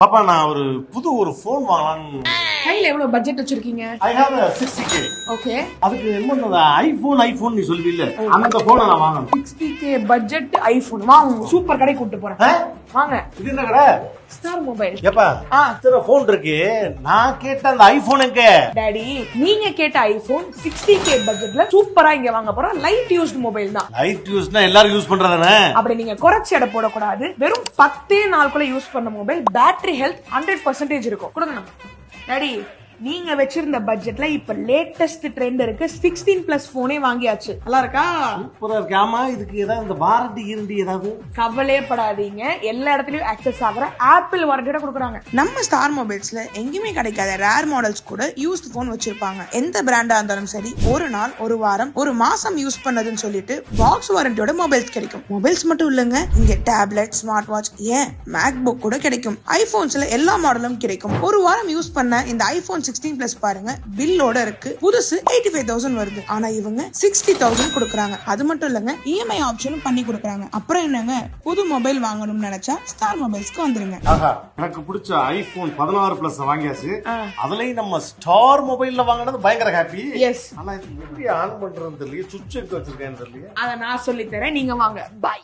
பாப்பா நான் ஒரு ஃபோன் வாங்கலாம்னு. கையில எவ்வளவு பட்ஜெட் வச்சிருக்கீங்க? I have a 60k. Okay. அதுக்கு என்ன ஐபோன் நீ சொல்லுவீல்ல, அந்த போனை நான் வாங்கணும். 60k பட்ஜெட் ஐபோன் வாங்க, சூப்பர் கடை கூட்டி போறேன். வாங்க. இது என்ன கடை? Star mobile. ஏப்பா இத்தனை போன் இருக்கு, நான் கேட்ட அந்த ஐபோன் எங்க? டாடி நீங்க கேட்ட ஐபோன் 60k பட்ஜெட்ல சூப்பரா இங்க வாங்க போறோம். லைட் யூஸ்ட் மொபைல் தான். லைட் யூஸ்னா எல்லாரும் யூஸ் பண்றதானே? அப்படி நீங்க குறைச்சி எடை போடக்கூடாது. வெறும் 10 நாளுக்குள்ள யூஸ் பண்ண மொபைல், பேட்டரி ஹெல்த் 100% இருக்கும். கொடுங்க டாடி. நீங்க வச்சிருந்த பட்ஜெட்ல இப்ப லேட்டஸ்ட் ட்ரெண்ட் இருக்கு, 16+ போனே வாங்கியாச்சு. நல்லா இருக்கா? சூப்பரா இருக்கு. ஆமா, இதுக்கு ஏதாவது இந்த வாரண்டி கிரண்டி ஏதாவது? கவலையே படாதீங்க, எல்லா இடத்துலயும் ஆக்சஸ் ஆகுற ஆப்பிள் வாரண்டியோட கொடுக்குறாங்க. நம்ம ஸ்டார் மொபைல்ஸ்ல எங்கேயுமே கிடைக்காத ரேர் மாடல்ஸ் கூட யூஸ்ட் போன் வச்சிருப்பாங்க. எந்த பிராண்டா இருந்தாலும் சரி, ஒரு நாள், ஒரு வாரம், ஒரு மாசம் யூஸ் பண்ணதுன்னு சொல்லிட்டு பாக்ஸ் வாரண்டியோட மொபைல்ஸ் கிடைக்கும். மொபைல்ஸ் மட்டும் இல்லங்க, இங்க டேப்லெட், ஸ்மார்ட் வாட்ச், ஏன் மேக் புக் கூட கிடைக்கும். ஐபோன்ஸ்ல எல்லா மாடலும் கிடைக்கும். ஒரு வாரம் யூஸ் பண்ண இந்த ஐபோன் 16+ பாருங்க, பில்லோட இருக்கு. புதுசு 85,000 வருது. ஆனா இவங்க 60,000 கொடுக்குறாங்க. அது மட்டும் இல்லங்க, இஎம்ஐ ஆப்ஷனும் பண்ணி கொடுக்குறாங்க. அப்புறம் என்னங்க, புது மொபைல் வாங்கணும்னு நினைச்சா ஸ்டார் மொபைல்ஸ்க்கு வந்துருங்க. எனக்கு பிடிச்ச ஐபோன் 16+ வாங்கியாச்சு. அதுலயும் நம்ம ஸ்டார் மொபைல்ல வாங்கினது பயங்கர ஹாப்பி. எஸ். ஆனா இது எப்படி ஆன் பண்றது தெரியல, சுவிட்ச் எடுத்து வச்சிருக்கேன்னு தெரியல. அத நான் சொல்லி தரேன், நீங்க வாங்க. பை.